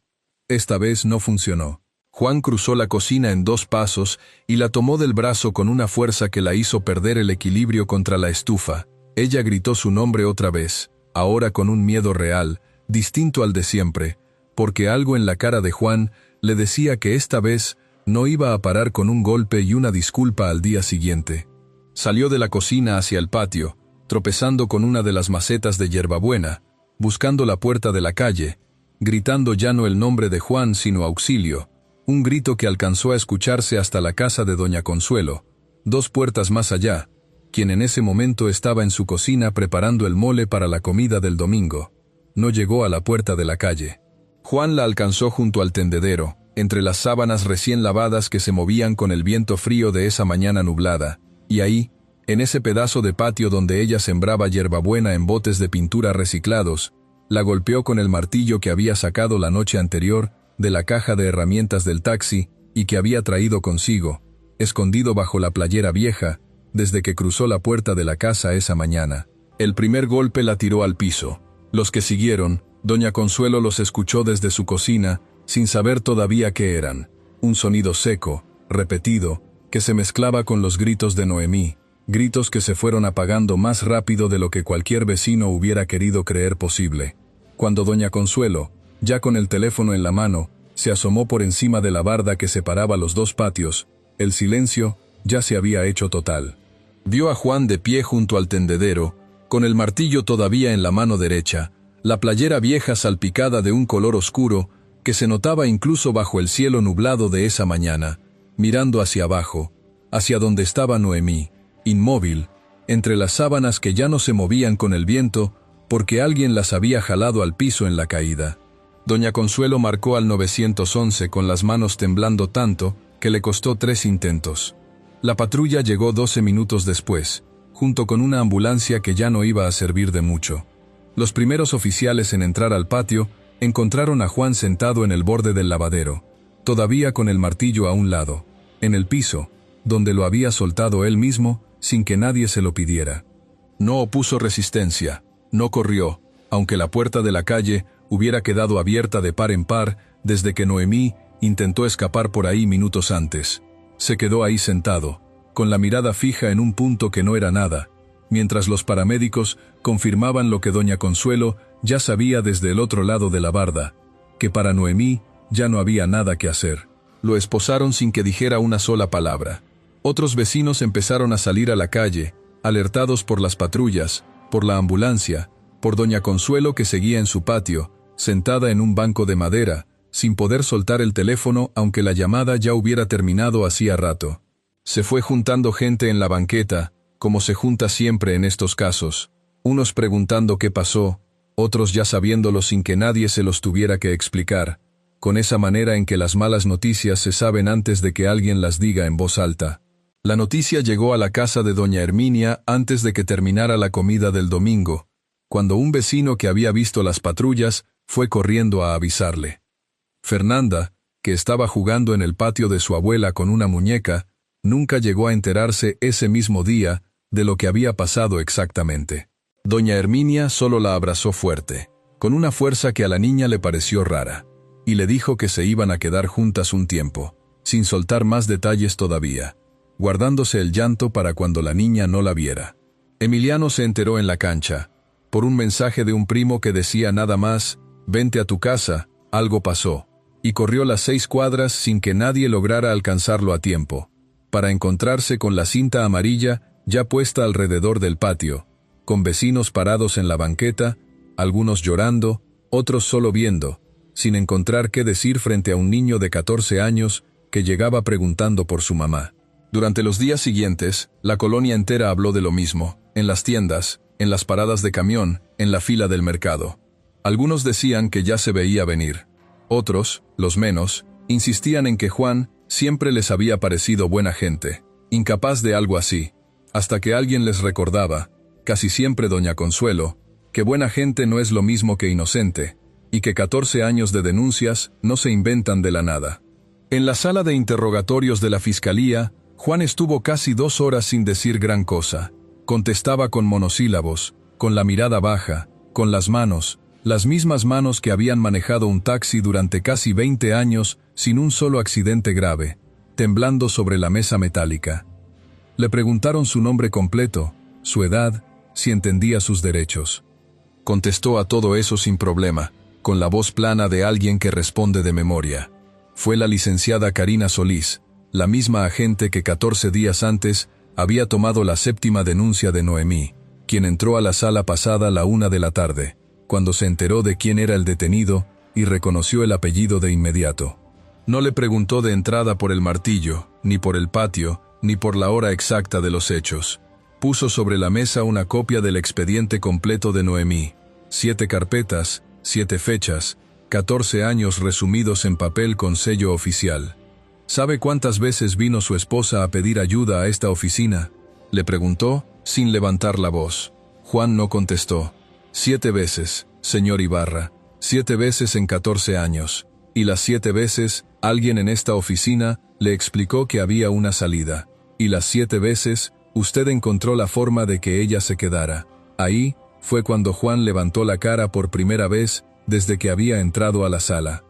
Esta vez no funcionó. Juan cruzó la cocina en 2 pasos y la tomó del brazo con una fuerza que la hizo perder el equilibrio contra la estufa. Ella gritó su nombre otra vez, ahora con un miedo real, distinto al de siempre, porque algo en la cara de Juan le decía que esta vez no iba a parar con un golpe y una disculpa al día siguiente. Salió de la cocina hacia el patio, tropezando con una de las macetas de hierbabuena, buscando la puerta de la calle, gritando ya no el nombre de Juan sino auxilio, un grito que alcanzó a escucharse hasta la casa de doña Consuelo, 2 puertas más allá, quien en ese momento estaba en su cocina preparando el mole para la comida del domingo. No llegó a la puerta de la calle. Juan la alcanzó junto al tendedero, entre las sábanas recién lavadas que se movían con el viento frío de esa mañana nublada, y ahí, en ese pedazo de patio donde ella sembraba hierbabuena en botes de pintura reciclados, la golpeó con el martillo que había sacado la noche anterior de la caja de herramientas del taxi y que había traído consigo, escondido bajo la playera vieja, desde que cruzó la puerta de la casa esa mañana. El primer golpe la tiró al piso. Los que siguieron, doña Consuelo los escuchó desde su cocina, sin saber todavía qué eran. Un sonido seco, repetido, que se mezclaba con los gritos de Noemí, gritos que se fueron apagando más rápido de lo que cualquier vecino hubiera querido creer posible. Cuando doña Consuelo, ya con el teléfono en la mano, se asomó por encima de la barda que separaba los 2 patios, el silencio ya se había hecho total. Vio a Juan de pie junto al tendedero, con el martillo todavía en la mano derecha, la playera vieja salpicada de un color oscuro, que se notaba incluso bajo el cielo nublado de esa mañana, mirando hacia abajo, hacia donde estaba Noemí, inmóvil, entre las sábanas que ya no se movían con el viento, porque alguien las había jalado al piso en la caída. Doña Consuelo marcó al 911 con las manos temblando tanto que le costó 3 intentos. La patrulla llegó 12 minutos después, junto con una ambulancia que ya no iba a servir de mucho. Los primeros oficiales en entrar al patio encontraron a Juan sentado en el borde del lavadero, todavía con el martillo a un lado, en el piso, donde lo había soltado él mismo sin que nadie se lo pidiera. No opuso resistencia, no corrió, aunque la puerta de la calle hubiera quedado abierta de par en par desde que Noemí intentó escapar por ahí minutos antes. Se quedó ahí sentado, con la mirada fija en un punto que no era nada, mientras los paramédicos confirmaban lo que doña Consuelo ya sabía desde el otro lado de la barda, que para Noemí ya no había nada que hacer. Lo esposaron sin que dijera una sola palabra. Otros vecinos empezaron a salir a la calle, alertados por las patrullas, por la ambulancia, por doña Consuelo que seguía en su patio, sentada en un banco de madera, sin poder soltar el teléfono aunque la llamada ya hubiera terminado hacía rato. Se fue juntando gente en la banqueta, como se junta siempre en estos casos, unos preguntando qué pasó, otros ya sabiéndolo sin que nadie se los tuviera que explicar, con esa manera en que las malas noticias se saben antes de que alguien las diga en voz alta. La noticia llegó a la casa de doña Herminia antes de que terminara la comida del domingo, cuando un vecino que había visto las patrullas fue corriendo a avisarle. Fernanda, que estaba jugando en el patio de su abuela con una muñeca, nunca llegó a enterarse ese mismo día de lo que había pasado exactamente. Doña Herminia solo la abrazó fuerte, con una fuerza que a la niña le pareció rara, y le dijo que se iban a quedar juntas un tiempo, sin soltar más detalles todavía, guardándose el llanto para cuando la niña no la viera. Emiliano se enteró en la cancha, por un mensaje de un primo que decía nada más: «Vente a tu casa, algo pasó», y corrió las 6 cuadras sin que nadie lograra alcanzarlo a tiempo, para encontrarse con la cinta amarilla ya puesta alrededor del patio, con vecinos parados en la banqueta, algunos llorando, otros solo viendo, sin encontrar qué decir frente a un niño de 14 años que llegaba preguntando por su mamá. Durante los días siguientes, la colonia entera habló de lo mismo, en las tiendas, en las paradas de camión, en la fila del mercado. Algunos decían que ya se veía venir. Otros, los menos, insistían en que Juan siempre les había parecido buena gente, incapaz de algo así, hasta que alguien les recordaba, casi siempre doña Consuelo, que buena gente no es lo mismo que inocente, y que 14 años de denuncias no se inventan de la nada. En la sala de interrogatorios de la fiscalía, Juan estuvo casi 2 horas sin decir gran cosa. Contestaba con monosílabos, con la mirada baja, con las mismas manos que habían manejado un taxi durante casi 20 años sin un solo accidente grave, temblando sobre la mesa metálica. Le preguntaron su nombre completo, su edad, si entendía sus derechos. Contestó a todo eso sin problema, con la voz plana de alguien que responde de memoria. Fue la licenciada Karina Solís, la misma agente que 14 días antes había tomado la 7ª denuncia de Noemí, quien entró a la sala pasada la 1 de la tarde, cuando se enteró de quién era el detenido y reconoció el apellido de inmediato. No le preguntó de entrada por el martillo, ni por el patio, ni por la hora exacta de los hechos. Puso sobre la mesa una copia del expediente completo de Noemí, 7 carpetas, 7 fechas, 14 años resumidos en papel con sello oficial. ¿Sabe cuántas veces vino su esposa a pedir ayuda a esta oficina?, le preguntó, sin levantar la voz. Juan no contestó. 7 veces, señor Ibarra, 7 veces en 14 años. Y las 7 veces, alguien en esta oficina le explicó que había una salida. Y las 7 veces, usted encontró la forma de que ella se quedara. Ahí fue cuando Juan levantó la cara por primera vez desde que había entrado a la sala.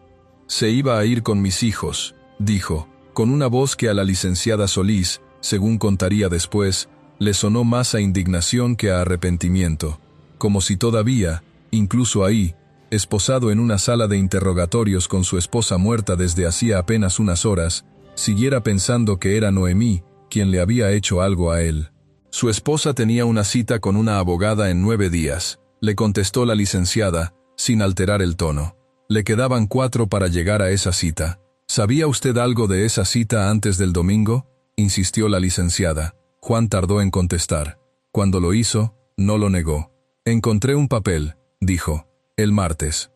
Se iba a ir con mis hijos, dijo, con una voz que a la licenciada Solís, según contaría después, le sonó más a indignación que a arrepentimiento, como si todavía, incluso ahí, esposado en una sala de interrogatorios con su esposa muerta desde hacía apenas unas horas, siguiera pensando que era Noemí quien le había hecho algo a él. Su esposa tenía una cita con una abogada en 9 días, le contestó la licenciada, sin alterar el tono. Le quedaban 4 para llegar a esa cita. ¿Sabía usted algo de esa cita antes del domingo?, insistió la licenciada. Juan tardó en contestar. Cuando lo hizo, no lo negó. Encontré un papel, dijo, el martes.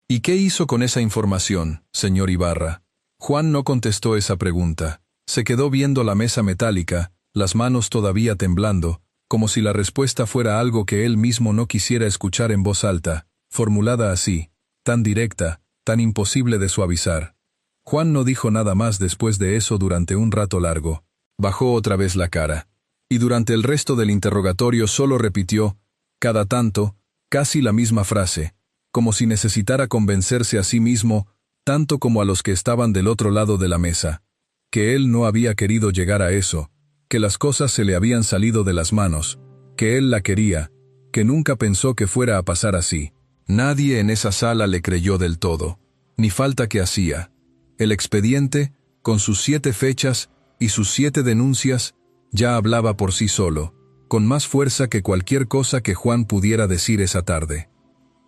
¿Y qué hizo con esa información, señor Ibarra? Juan no contestó esa pregunta. Se quedó viendo la mesa metálica, las manos todavía temblando, como si la respuesta fuera algo que él mismo no quisiera escuchar en voz alta, formulada así, tan directa, tan imposible de suavizar. Juan no dijo nada más después de eso durante un rato largo. Bajó otra vez la cara. Y durante el resto del interrogatorio solo repitió, cada tanto, casi la misma frase, como si necesitara convencerse a sí mismo, tanto como a los que estaban del otro lado de la mesa, que él no había querido llegar a eso, que las cosas se le habían salido de las manos, que él la quería, que nunca pensó que fuera a pasar así. Nadie en esa sala le creyó del todo, ni falta que hacía. El expediente, con sus 7 fechas y sus 7 denuncias, ya hablaba por sí solo, con más fuerza que cualquier cosa que Juan pudiera decir esa tarde.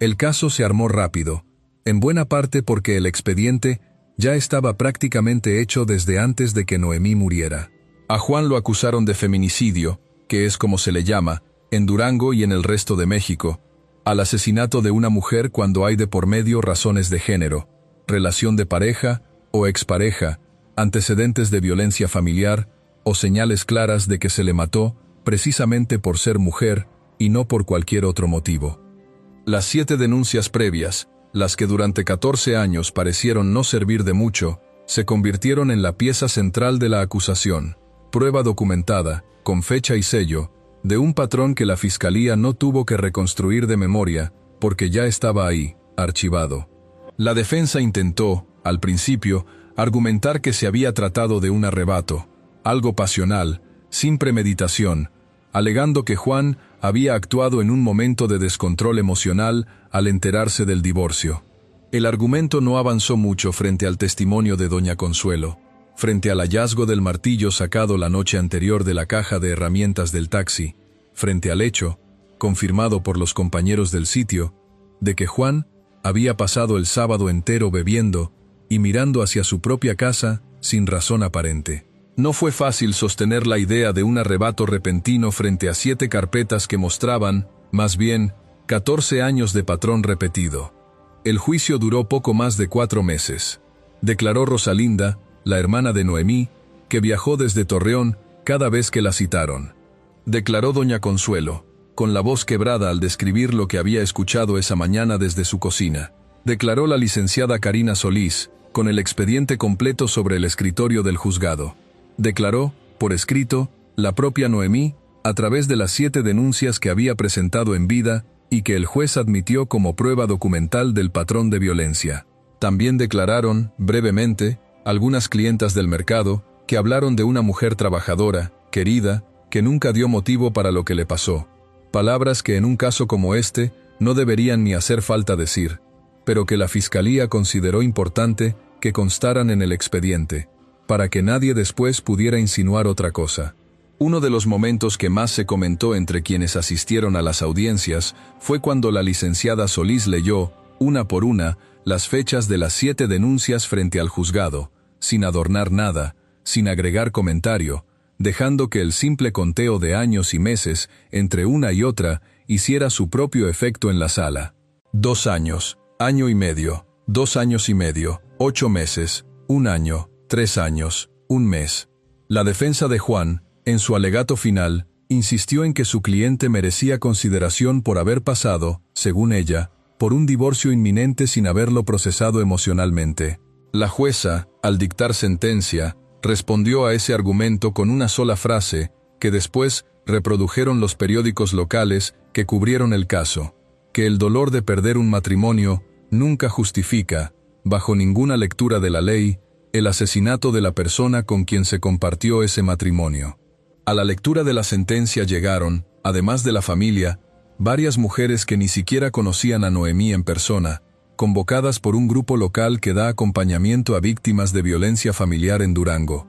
El caso se armó rápido, en buena parte porque el expediente ya estaba prácticamente hecho desde antes de que Noemí muriera. A Juan lo acusaron de feminicidio, que es como se le llama, en Durango y en el resto de México, al asesinato de una mujer cuando hay de por medio razones de género, relación de pareja o expareja, antecedentes de violencia familiar o señales claras de que se le mató precisamente por ser mujer y no por cualquier otro motivo. Las 7 denuncias previas, las que durante 14 años parecieron no servir de mucho, se convirtieron en la pieza central de la acusación, prueba documentada, con fecha y sello, de un patrón que la Fiscalía no tuvo que reconstruir de memoria, porque ya estaba ahí, archivado. La defensa intentó, al principio, argumentar que se había tratado de un arrebato, algo pasional, sin premeditación, alegando que Juan había actuado en un momento de descontrol emocional al enterarse del divorcio. El argumento no avanzó mucho frente al testimonio de doña Consuelo, frente al hallazgo del martillo sacado la noche anterior de la caja de herramientas del taxi, frente al hecho, confirmado por los compañeros del sitio, de que Juan había pasado el sábado entero bebiendo y mirando hacia su propia casa sin razón aparente. No fue fácil sostener la idea de un arrebato repentino frente a 7 carpetas que mostraban, más bien, 14 años de patrón repetido. El juicio duró poco más de 4 meses. Declaró Rosalinda, la hermana de Noemí, que viajó desde Torreón cada vez que la citaron. Declaró doña Consuelo, con la voz quebrada al describir lo que había escuchado esa mañana desde su cocina. Declaró la licenciada Karina Solís, con el expediente completo sobre el escritorio del juzgado. Declaró, por escrito, la propia Noemí, a través de las 7 denuncias que había presentado en vida y que el juez admitió como prueba documental del patrón de violencia. También declararon, brevemente, algunas clientas del mercado, que hablaron de una mujer trabajadora, querida, que nunca dio motivo para lo que le pasó. Palabras que en un caso como este no deberían ni hacer falta decir, pero que la Fiscalía consideró importante que constaran en el expediente, para que nadie después pudiera insinuar otra cosa. Uno de los momentos que más se comentó entre quienes asistieron a las audiencias fue cuando la licenciada Solís leyó, una por una, las fechas de las 7 denuncias frente al juzgado, sin adornar nada, sin agregar comentario, dejando que el simple conteo de años y meses entre una y otra hiciera su propio efecto en la sala. 2 años, año y medio, 2 años y medio, 8 meses, 1 año, 3 años, 1 mes. La defensa de Juan, en su alegato final, insistió en que su cliente merecía consideración por haber pasado, según ella, por un divorcio inminente sin haberlo procesado emocionalmente. La jueza, al dictar sentencia, respondió a ese argumento con una sola frase, que después reprodujeron los periódicos locales que cubrieron el caso, que el dolor de perder un matrimonio nunca justifica, bajo ninguna lectura de la ley, el asesinato de la persona con quien se compartió ese matrimonio. A la lectura de la sentencia llegaron, además de la familia, varias mujeres que ni siquiera conocían a Noemí en persona, convocadas por un grupo local que da acompañamiento a víctimas de violencia familiar en Durango.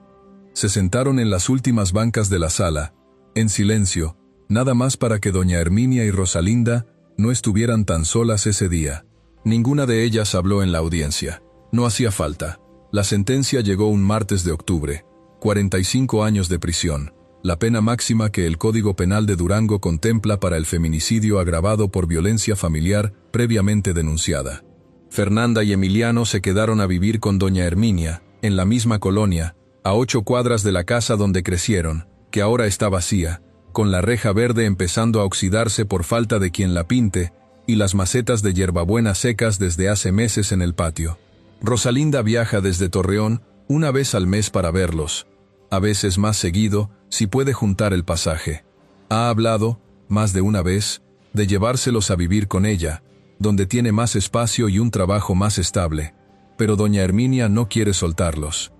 Se sentaron en las últimas bancas de la sala, en silencio, nada más para que doña Herminia y Rosalinda no estuvieran tan solas ese día. Ninguna de ellas habló en la audiencia. No hacía falta. La sentencia llegó un martes de octubre. 45 años de prisión. la pena máxima que el Código Penal de Durango contempla para el feminicidio agravado por violencia familiar previamente denunciada. Fernanda y Emiliano se quedaron a vivir con doña Herminia, en la misma colonia, a 8 cuadras de la casa donde crecieron, que ahora está vacía, con la reja verde empezando a oxidarse por falta de quien la pinte, y las macetas de hierbabuena secas desde hace meses en el patio. Rosalinda viaja desde Torreón una vez al mes para verlos, a veces más seguido, si puede juntar el pasaje. Ha hablado, más de una vez, de llevárselos a vivir con ella, donde tiene más espacio y un trabajo más estable, pero doña Herminia no quiere soltarlos.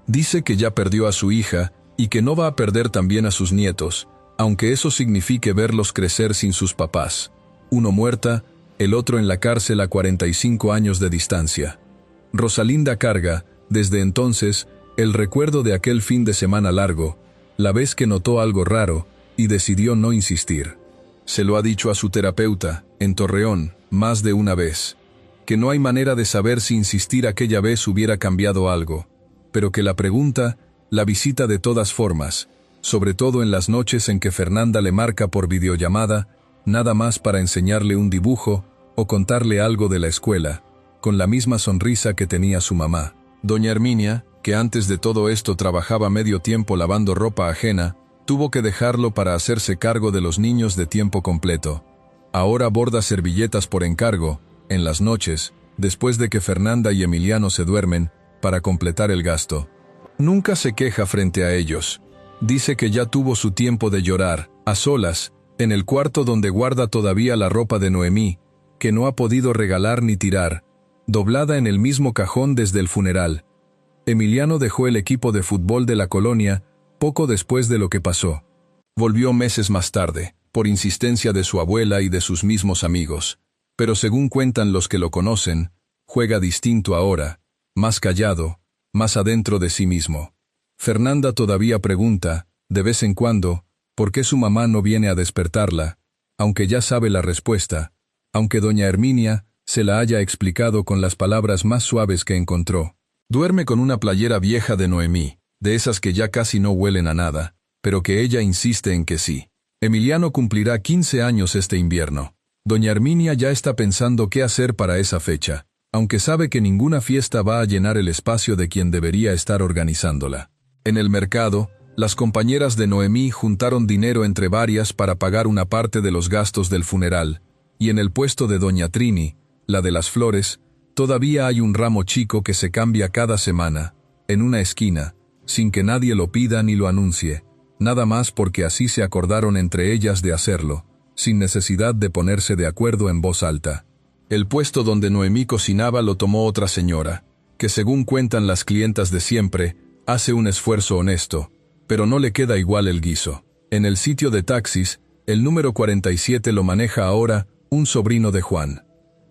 Dice que ya perdió a su hija y que no va a perder también a sus nietos, aunque eso signifique verlos crecer sin sus papás. Uno muerta, el otro en la cárcel a 45 años de distancia. Rosalinda carga, desde entonces, el recuerdo de aquel fin de semana largo, la vez que notó algo raro y decidió no insistir. Se lo ha dicho a su terapeuta, en Torreón, más de una vez, que no hay manera de saber si insistir aquella vez hubiera cambiado algo, pero que la pregunta, la visita de todas formas, sobre todo en las noches en que Fernanda le marca por videollamada, nada más para enseñarle un dibujo o contarle algo de la escuela, con la misma sonrisa que tenía su mamá. Doña Herminia, que antes de todo esto trabajaba medio tiempo lavando ropa ajena, tuvo que dejarlo para hacerse cargo de los niños de tiempo completo. Ahora borda servilletas por encargo, en las noches, después de que Fernanda y Emiliano se duermen, para completar el gasto. Nunca se queja frente a ellos. Dice que ya tuvo su tiempo de llorar, a solas, en el cuarto donde guarda todavía la ropa de Noemí, que no ha podido regalar ni tirar, doblada en el mismo cajón desde el funeral. Emiliano dejó el equipo de fútbol de la colonia poco después de lo que pasó. Volvió meses más tarde, por insistencia de su abuela y de sus mismos amigos, pero según cuentan los que lo conocen, juega distinto ahora, más callado, más adentro de sí mismo. Fernanda todavía pregunta, de vez en cuando, por qué su mamá no viene a despertarla, aunque ya sabe la respuesta, aunque doña Herminia se la haya explicado con las palabras más suaves que encontró. Duerme con una playera vieja de Noemí, de esas que ya casi no huelen a nada, pero que ella insiste en que sí. Emiliano cumplirá 15 años este invierno. Doña Herminia ya está pensando qué hacer para esa fecha, aunque sabe que ninguna fiesta va a llenar el espacio de quien debería estar organizándola. En el mercado, las compañeras de Noemí juntaron dinero entre varias para pagar una parte de los gastos del funeral, y en el puesto de doña Trini, la de las flores, todavía hay un ramo chico que se cambia cada semana, en una esquina, sin que nadie lo pida ni lo anuncie, nada más porque así se acordaron entre ellas de hacerlo, sin necesidad de ponerse de acuerdo en voz alta. El puesto donde Noemí cocinaba lo tomó otra señora, que según cuentan las clientas de siempre, hace un esfuerzo honesto, pero no le queda igual el guiso. En el sitio de taxis, el número 47 lo maneja ahora un sobrino de Juan.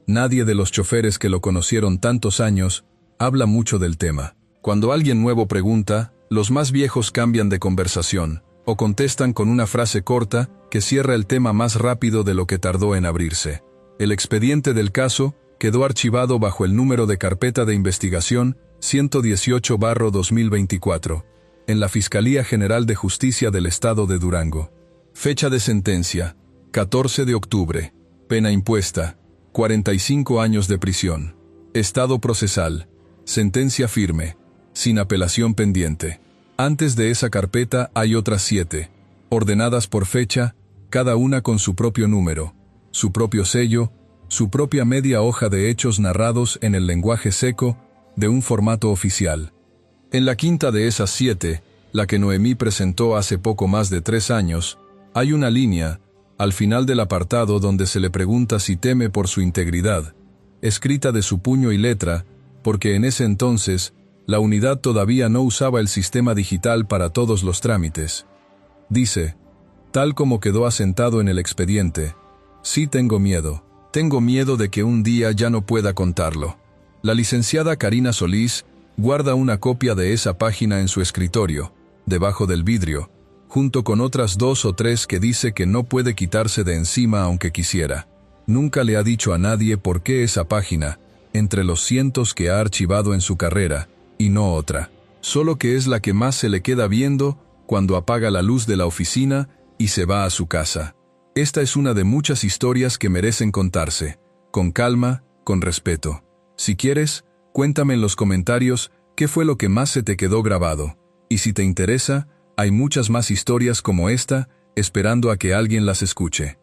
Nadie de los choferes que lo conocieron tantos años habla mucho del tema. Cuando alguien nuevo pregunta, los más viejos cambian de conversación, o contestan con una frase corta que cierra el tema más rápido de lo que tardó en abrirse. El expediente del caso quedó archivado bajo el número de carpeta de investigación 118/2024, en la Fiscalía General de Justicia del Estado de Durango. Fecha de sentencia, 14 de octubre. Pena impuesta, 45 años de prisión. Estado procesal, sentencia firme, sin apelación pendiente. Antes de esa carpeta hay otras 7, ordenadas por fecha, cada una con su propio número, su propio sello, su propia media hoja de hechos narrados en el lenguaje seco de un formato oficial. En la quinta de esas 7, la que Noemí presentó hace poco más de 3 años, hay una línea, al final del apartado donde se le pregunta si teme por su integridad, escrita de su puño y letra, porque en ese entonces, la unidad todavía no usaba el sistema digital para todos los trámites. Dice, tal como quedó asentado en el expediente, sí tengo miedo de que un día ya no pueda contarlo. La licenciada Karina Solís guarda una copia de esa página en su escritorio, debajo del vidrio, junto con otras 2 o 3 que dice que no puede quitarse de encima aunque quisiera. Nunca le ha dicho a nadie por qué esa página, entre los cientos que ha archivado en su carrera, y no otra. Solo que es la que más se le queda viendo cuando apaga la luz de la oficina y se va a su casa. Esta es una de muchas historias que merecen contarse, con calma, con respeto. Si quieres, cuéntame en los comentarios qué fue lo que más se te quedó grabado. Y si te interesa, hay muchas más historias como esta, esperando a que alguien las escuche.